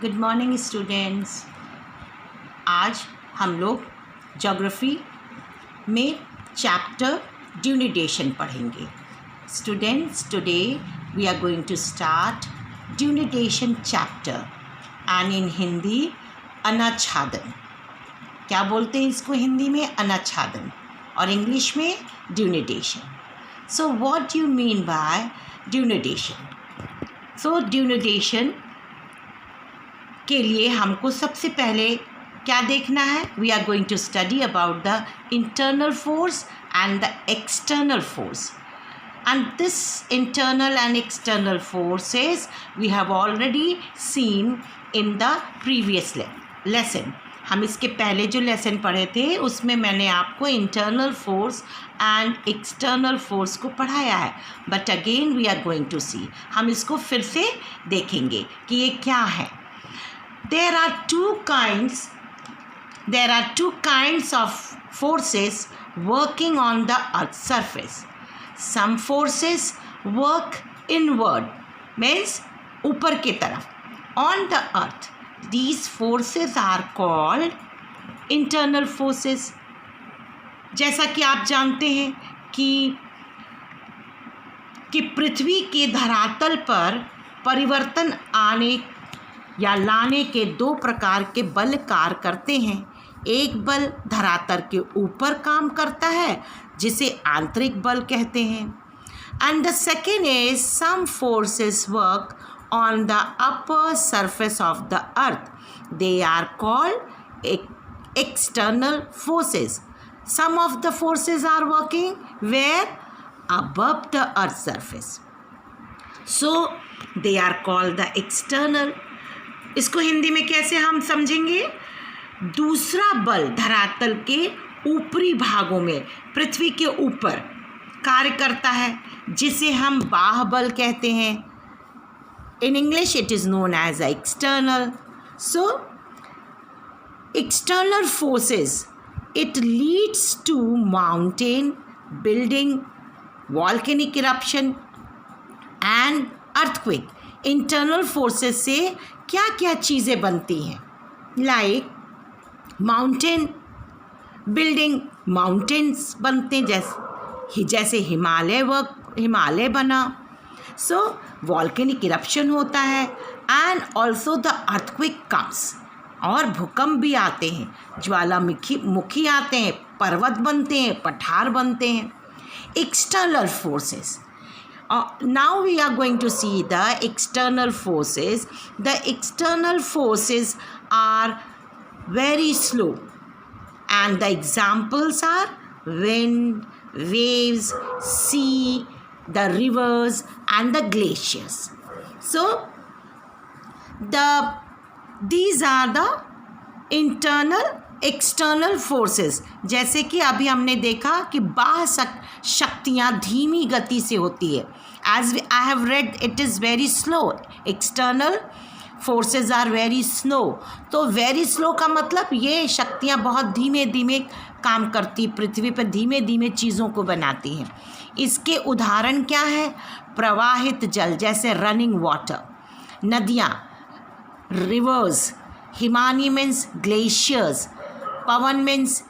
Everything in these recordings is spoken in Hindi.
Good morning students. आज हम लोग ज्योग्राफी में चैप्टर ड्यूनिडेशन पढ़ेंगे। Students, today we are going to start denudation chapter and in Hindi अनाच्छादन। क्या बोलते हैं इसको हिंदी में? अनाच्छादन, और इंग्लिश में denudation. So what do you mean by denudation? So denudation के लिए हमको सबसे पहले क्या देखना है? We are going to study about the internal force and the external force, and this internal and external forces we have already seen in the previous lesson. हम इसके पहले जो लेसन पढ़े थे उसमें मैंने आपको internal force and external force को पढ़ाया है, but again we are going to see, हम इसको फिर से देखेंगे कि ये क्या है. There are two kinds of forces working on the earth's surface. Some forces work inward, means ऊपर की तरफ, on the earth. These forces are called internal forces. जैसा कि आप जानते हैं कि पृथ्वी के धरातल पर परिवर्तन आने या लाने के दो प्रकार के बल कार्य करते हैं. एक बल धरातल के ऊपर काम करता है जिसे आंतरिक बल कहते हैं, and the second is some forces work on the upper surface of the earth. They are called external forces. Some of the forces are working where? Above the earth surface. So they are called the external. इसको हिंदी में कैसे हम समझेंगे? दूसरा बल धरातल के ऊपरी भागों में पृथ्वी के ऊपर कार्य करता है जिसे हम बाह्य बल कहते हैं. In English it is known as external. So external forces, it leads to mountain building, volcanic eruption and earthquake. Internal forces से क्या क्या चीज़ें बनती हैं? लाइक माउंटेन बिल्डिंग, माउंटेन्स बनते जैसे हिमालय बना. सो वॉल्केनिक इरप्शन होता है and also the earthquake comes, और भूकंप भी आते हैं, ज्वालामुखी आते हैं, पर्वत बनते हैं, पठार बनते हैं. External forces. Now we are going to see the external forces. The external forces are very slow, and the examples are wind, waves, sea, the rivers and the glaciers. So these are the internal external forces. जैसे कि अभी हमने देखा कि बाह्य शक्तियाँ धीमी गति से होती है. As I have read, it is very slow. External forces are very slow. तो वेरी स्लो का मतलब ये शक्तियाँ बहुत धीमे धीमे काम करती, पृथ्वी पर धीमे धीमे चीज़ों को बनाती हैं. इसके उदाहरण क्या है? प्रवाहित जल, जैसे रनिंग वाटर, नदियाँ, reverse, Himani means glaciers, Pawan means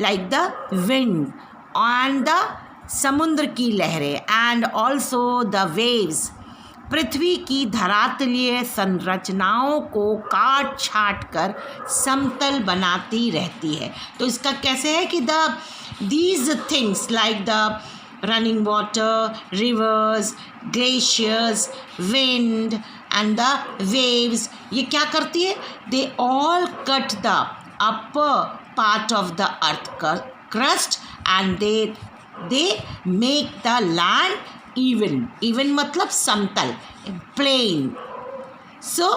like the wind, and the समुद्र की लहरें, एंड ऑल्सो द वेव्स. पृथ्वी की धरातलीय संरचनाओं को काट छाट कर समतल बनाती रहती है. तो इसका कैसे है कि these things like the running water, reverse, glaciers, wind and the waves, ये क्या करती है? They all cut the upper part of the earth crust and they make the land even मतलब समतल, plain. So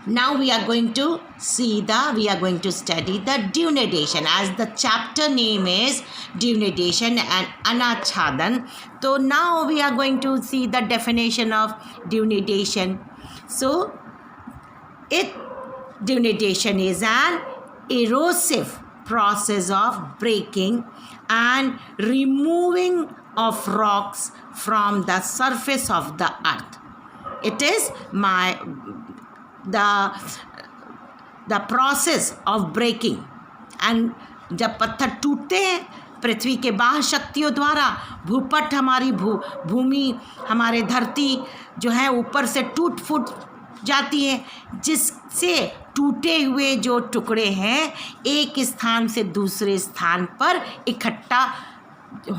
now we are going to study the denudation, as the chapter name is denudation and anachhadan. So now we are going to see the definition of denudation. So denudation is an erosive process of breaking and removing of rocks from the surface of the earth. It is the process of breaking. And जब पत्थर टूटते हैं पृथ्वी के बाह्य शक्तियों द्वारा, भूपट हमारी भूमि हमारे धरती जो है ऊपर से टूट फूट जाती है, जिससे टूटे हुए जो टुकड़े हैं एक स्थान से दूसरे स्थान पर इकट्ठा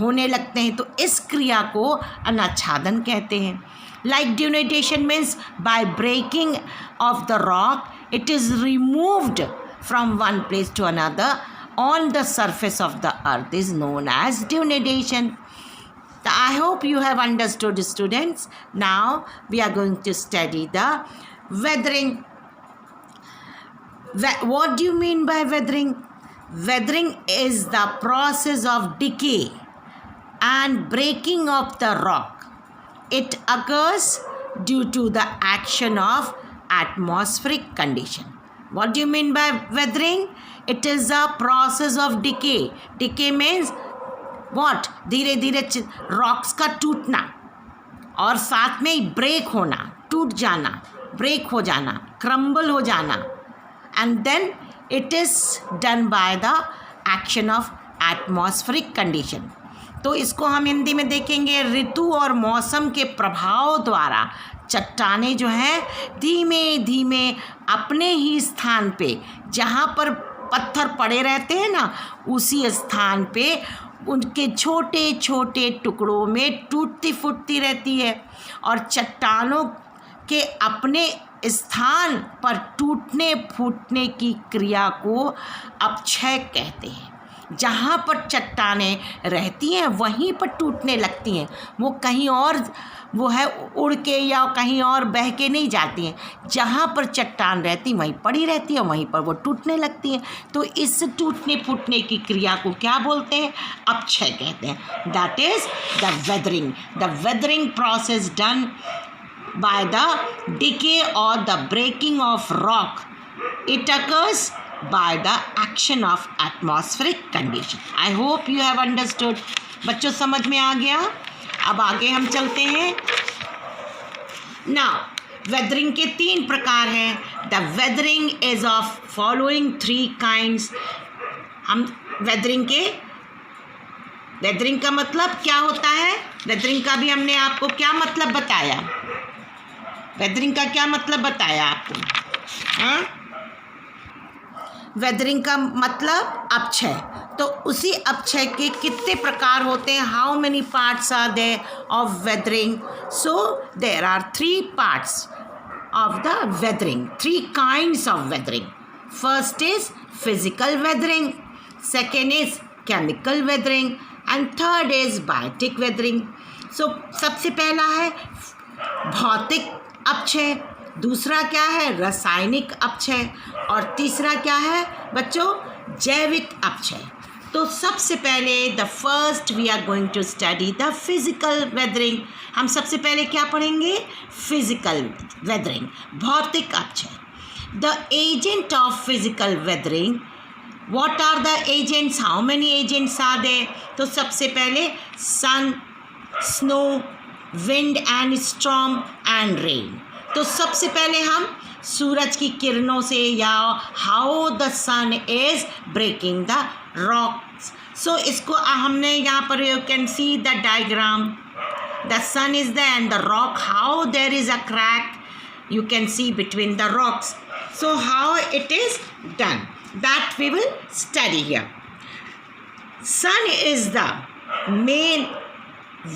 होने लगते हैं। तो इस क्रिया को अनाच्छादन कहते हैं। Like denudation means by breaking off the rock it is removed from one place to another on the surface of the earth is known as denudation. I hope you have understood, students. Now we are going to study the weathering. What do you mean by weathering? Weathering is the process of decay and breaking of the rock. It occurs due to the action of atmospheric condition. What do you mean by weathering? It is a process of decay. Decay means what? धीरे धीरे रॉक्स का टूटना और साथ में ब्रेक होना, टूट जाना, ब्रेक हो जाना, क्रम्बल हो जाना, and then it is done by the action of atmospheric condition. तो इसको हम हिंदी में देखेंगे, ऋतु और मौसम के प्रभाव द्वारा चट्टानें जो हैं धीमे धीमे अपने ही स्थान पे, जहाँ पर पत्थर पड़े रहते हैं ना, उसी स्थान पे उनके छोटे छोटे टुकड़ों में टूटती फूटती रहती है. और चट्टानों के अपने स्थान पर टूटने फूटने की क्रिया को अपक्षय कहते हैं. जहाँ पर चट्टानें रहती हैं वहीं पर टूटने लगती हैं, वो कहीं और वो है उड़ के या कहीं और बह के नहीं जाती हैं. जहाँ पर चट्टान रहती वहीं पड़ी रहती है, वहीं पर वो टूटने लगती हैं. तो इस टूटने फूटने की क्रिया को क्या बोलते हैं? अपक्षय कहते हैं. That is the weathering. The weathering process done by the decay or the breaking of rock. It occurs by the action of atmospheric condition. I hope you have understood. बच्चों समझ में आ गया? अब आगे हम चलते हैं. Now, weathering के 3 प्रकार हैं. The weathering is of following 3 kinds. हम weathering का मतलब क्या होता है? weathering का भी हमने आपको क्या मतलब बताया? वेदरिंग का क्या मतलब बताया आपको? हाँ, वेदरिंग का मतलब अपक्षय. तो उसी अपक्षय के कितने प्रकार होते हैं? How many parts are there of weathering? So there are 3 parts of the weathering, 3 kinds of weathering. First is physical weathering, second is chemical weathering and third is biotic weathering. So सबसे पहला है भौतिक अपक्षय, दूसरा क्या है? रासायनिक अपक्षय, और तीसरा क्या है बच्चों? जैविक अपक्षय. तो सबसे पहले the first we are going to study the physical weathering. हम सबसे पहले क्या पढ़ेंगे? फिजिकल वेदरिंग, भौतिक अपक्षय. The agent of physical weathering. What are the agents? How many agents are there? तो सबसे पहले sun, snow, wind and storm and rain. तो सबसे पहले हम सूरज की किरणों से, या how the sun is breaking the rocks. So इसको हमने यहाँ पर you can see the diagram. The sun is the and the rock, how there is a crack you can see between the rocks. So how it is done, that we will study here. Sun is the main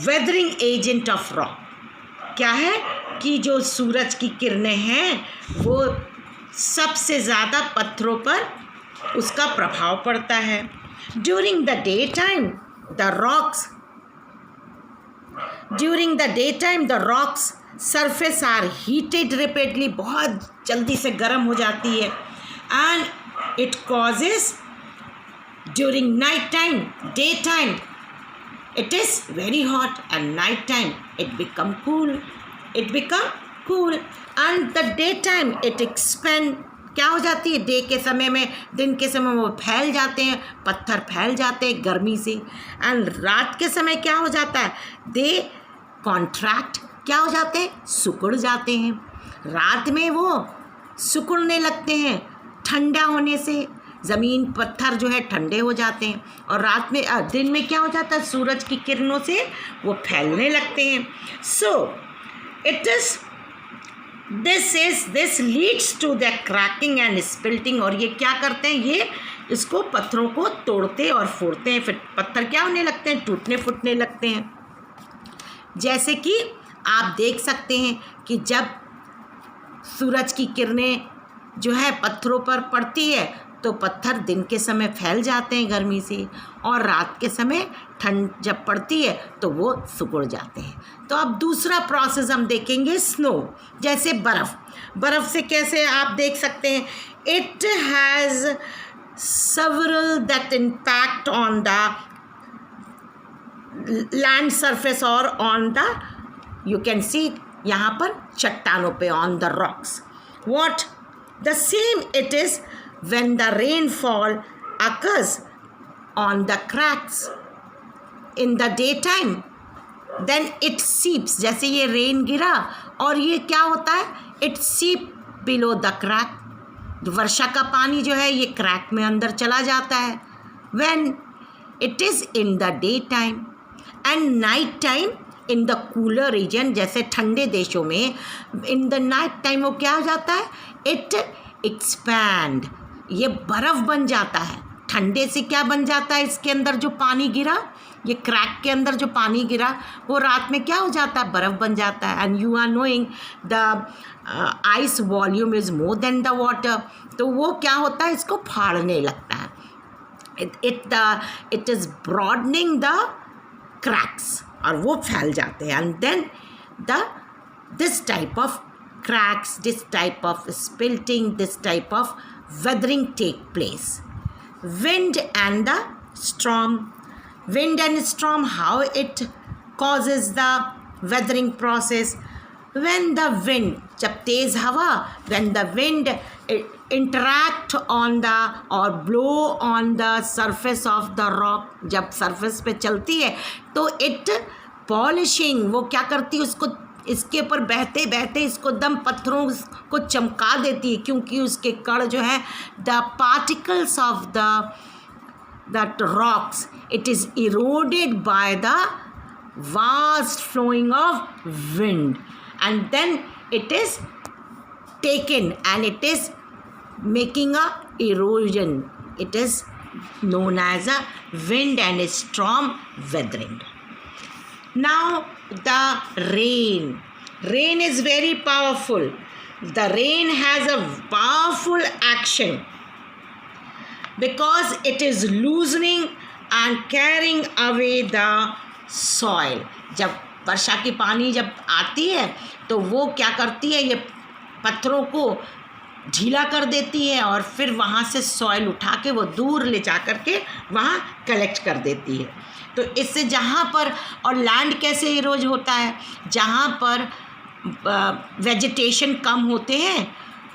weathering agent of rock. क्या है कि जो सूरज की किरणें हैं वो सबसे ज़्यादा पत्थरों पर उसका प्रभाव पड़ता है. During the daytime the rocks surface are heated rapidly. बहुत जल्दी से गर्म हो जाती है. And it causes during night time, daytime it is very hot, and night time it become cool. And the daytime it expand. क्या हो जाती है? डे के समय में, दिन के समय में वो फैल जाते हैं, पत्थर फैल जाते हैं गर्मी से. एंड रात के समय क्या हो जाता है? दे कॉन्ट्रैक्ट. क्या हो जाते हैं? सिकुड़ जाते हैं. रात में वो सिकुड़ने लगते हैं ठंडा होने से, ज़मीन पत्थर जो है ठंडे हो जाते हैं, और रात में दिन में क्या हो जाता है, सूरज की किरणों से वो फैलने लगते हैं. So it is this leads to the cracking and splitting. और ये क्या करते हैं, ये इसको पत्थरों को तोड़ते और फोड़ते हैं, फिर पत्थर क्या होने लगते हैं, टूटने फूटने लगते हैं. जैसे कि आप देख सकते हैं कि जब सूरज की किरणें जो है पत्थरों पर पड़ती है तो पत्थर दिन के समय फैल जाते हैं गर्मी से, और रात के समय ठंड जब पड़ती है तो वो सिकुड़ जाते हैं. तो अब दूसरा प्रोसेस हम देखेंगे, स्नो. जैसे बर्फ़ से कैसे आप देख सकते हैं, it has several that impact on the land surface or on the, you can see यहाँ पर चट्टानों पे, on the rocks. What the same it is when the rainfall occurs on the cracks in the daytime, then it seeps. जैसे ये रेन गिरा और ये क्या होता है, it seep below the crack. वर्षा का पानी जो है ये क्रैक में अंदर चला जाता है. When it is in the day time and night time in the cooler region, जैसे ठंडे देशों में इन द नाइट टाइम वो क्या हो जाता है, इट एक्सपैंड, ये बर्फ़ बन जाता है. ठंडे से क्या बन जाता है, इसके अंदर जो पानी गिरा, ये क्रैक के अंदर जो पानी गिरा वो रात में क्या हो जाता है, बर्फ़ बन जाता है. And you are knowing the ice volume is more than the water. तो वो क्या होता है, इसको फाड़ने लगता है. It is broadening the cracks, और वो फैल जाते हैं. And then this type of cracks, this type of spilting, this type of weathering take place. Wind and storm, how it causes the weathering process. When the wind, जब तेज़ हवा, when the wind interact on the or blow on the surface of the rock, जब surface पे चलती है तो it polishing, वो क्या करती है, उसको इसके ऊपर बहते बहते इसको दम पत्थरों को चमका देती है, क्योंकि उसके कण जो है the particles of the rocks, it is eroded by the vast flowing of wind, and then it is taken and it is making a erosion. It is known as a wind and storm weathering. Now the rain is very powerful. The rain has a powerful action because it is loosening and carrying away the soil. जब वर्षा की पानी जब आती है तो वो क्या करती है, ये पत्थरों को ढीला कर देती है और फिर वहाँ से सॉइल उठा के वो दूर ले जा कर के वहाँ कलेक्ट कर देती है. तो इससे जहाँ पर, और लैंड कैसे इरोज होता है, जहाँ पर वेजिटेशन कम होते हैं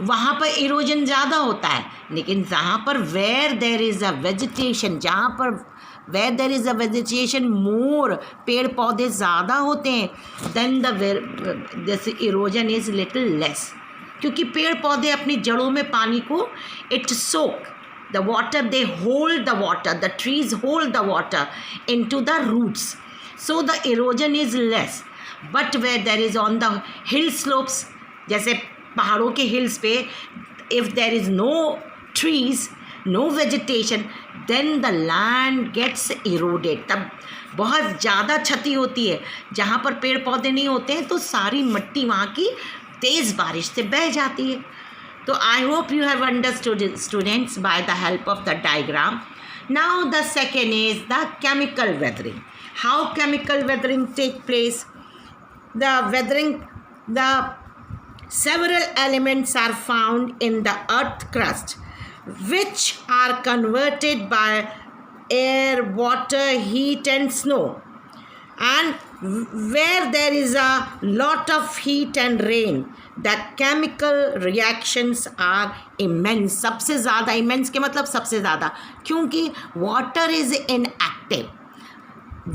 वहाँ पर इरोजन ज़्यादा होता है, लेकिन जहाँ पर where there is a vegetation, जहाँ पर where there is a vegetation more, पेड़ पौधे ज़्यादा होते हैं, देन द जैसे इरोजन इज़ लिटिल लेस, क्योंकि पेड़ पौधे अपनी जड़ों में पानी को it soak the water, they hold the water, the trees hold the water into the roots, so the erosion is less. But where there is on the hill slopes, जैसे पहाड़ों के हिल्स पे, if there is no trees, no vegetation, then the land gets eroded. तब बहुत ज़्यादा क्षति होती है. जहाँ पर पेड़ पौधे नहीं होते हैं तो सारी मिट्टी वहाँ की तेज़ बारिश से बह जाती है. तो I hope you have understood students by the help of the diagram. Now the second is the chemical weathering. How chemical weathering take place? The weathering, the several elements are found in the earth crust which are converted by air, water, heat and snow, and where there is a lot of heat and rain, the chemical reactions are immense. सबसे ज़्यादा, immense के मतलब सबसे ज़्यादा, क्योंकि water is inactive.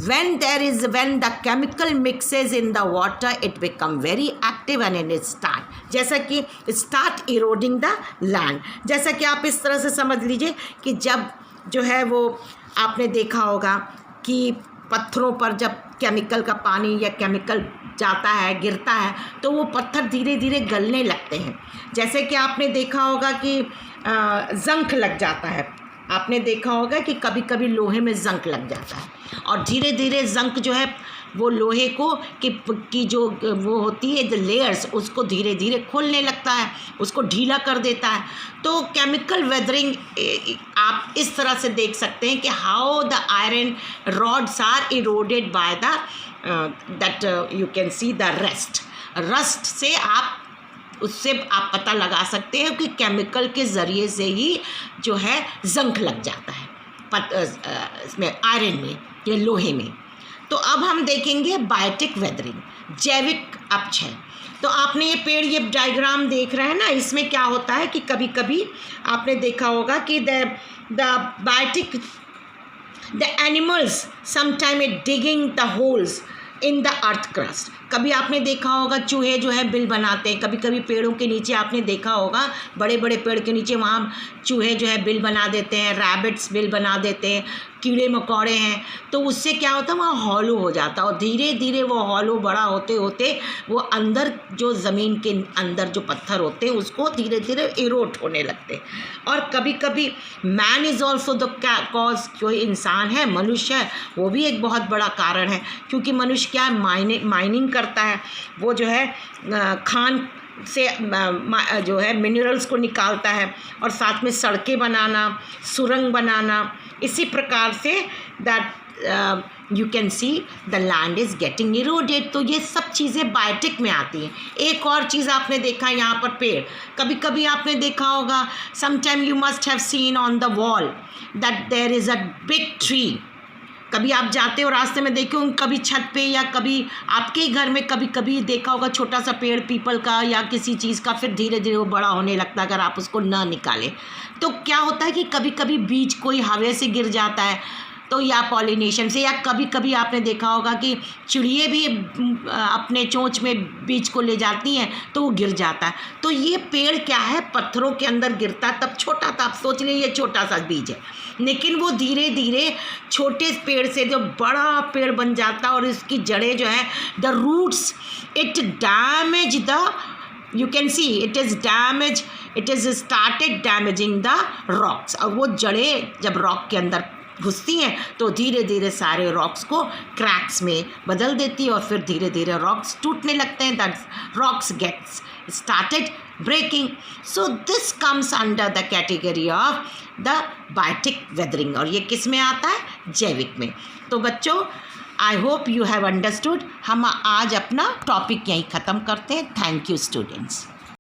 when the chemical mixes in the water, it become very active and it start, जैसा कि start eroding the land. जैसा कि आप इस तरह से समझ लीजिए कि जब जो है वो आपने देखा होगा कि पत्थरों पर जब केमिकल का पानी या केमिकल जाता है, गिरता है, तो वो पत्थर धीरे धीरे गलने लगते हैं. जैसे कि आपने देखा होगा कि जंक लग जाता है. आपने देखा होगा कि कभी कभी लोहे में जंक लग जाता है और धीरे धीरे जंक जो है वो लोहे को की जो वो होती है द लेयर्स, उसको धीरे धीरे खोलने लगता है, उसको ढीला कर देता है. तो केमिकल वेदरिंग आप इस तरह से देख सकते हैं कि how the iron rods are eroded by the that you can see the rust से आप उससे आप पता लगा सकते हैं कि केमिकल के ज़रिए से ही जो है जंक लग जाता है इसमें आयरन में या लोहे में. तो अब हम देखेंगे बायोटिक वेदरिंग, जैविक अपक्षय. तो आपने ये पेड़, ये डायग्राम देख रहे हैं ना, इसमें क्या होता है कि कभी कभी आपने देखा होगा कि the biotic the animals sometime it digging the holes in the earth crust. कभी आपने देखा होगा चूहे जो है बिल बनाते हैं. कभी कभी पेड़ों के नीचे आपने देखा होगा, बड़े बड़े पेड़ के नीचे वहाँ चूहे जो है बिल बना देते हैं, रैबिट्स बिल बना देते हैं, कीड़े मकोड़े हैं. तो उससे क्या होता है, वहाँ हॉलो हो जाता है और धीरे धीरे वो हॉलो बड़ा होते होते वो अंदर जो ज़मीन के अंदर जो पत्थर होते हैं उसको धीरे धीरे इरोट होने लगते हैं. और कभी कभी man is also the cause. जो इंसान है, मनुष्य है, वो भी एक बहुत बड़ा कारण है. क्योंकि मनुष्य क्या माइनिंग करता है, वो जो है खान से जो है मिनरल्स को निकालता है और साथ में सड़कें बनाना, सुरंग बनाना. इसी प्रकार say that you can see the land is getting eroded. तो ये सब चीज़ें बायोटिक में आती हैं. एक और चीज़ आपने देखा यहाँ पर पेड़, कभी कभी आपने देखा होगा, sometime you must have seen on the wall that there is a big tree. कभी आप जाते हो रास्ते में देखे हो, कभी छत पे या कभी आपके घर में कभी कभी देखा होगा छोटा सा पेड़ पीपल का या किसी चीज़ का, फिर धीरे धीरे वो बड़ा होने लगता है अगर आप उसको ना निकालें. तो क्या होता है कि कभी कभी बीज कोई हवा से गिर जाता है, तो या पॉलिनेशन से, या कभी कभी आपने देखा होगा कि चिड़िए भी अपने चोंच में बीज को ले जाती हैं तो वो गिर जाता है. तो ये पेड़ क्या है, पत्थरों के अंदर गिरता है, तब छोटा था, आप सोच लीजिए ये छोटा सा बीज है, लेकिन वो धीरे धीरे छोटे पेड़ से जो बड़ा पेड़ बन जाता है और इसकी जड़ें जो है the roots it damage the you can see it is started damaging the rocks. और वो जड़ें जब रॉक के अंदर घुसती हैं तो धीरे धीरे सारे रॉक्स को क्रैक्स में बदल देती है और फिर धीरे धीरे रॉक्स टूटने लगते हैं. That rocks gets started breaking. So this comes under the category of the biotic weathering. और ये किस में आता है, जैविक में. तो बच्चों, आई होप यू हैव अंडरस्टूड. हम आज अपना टॉपिक यहीं ख़त्म करते हैं. Thank you students.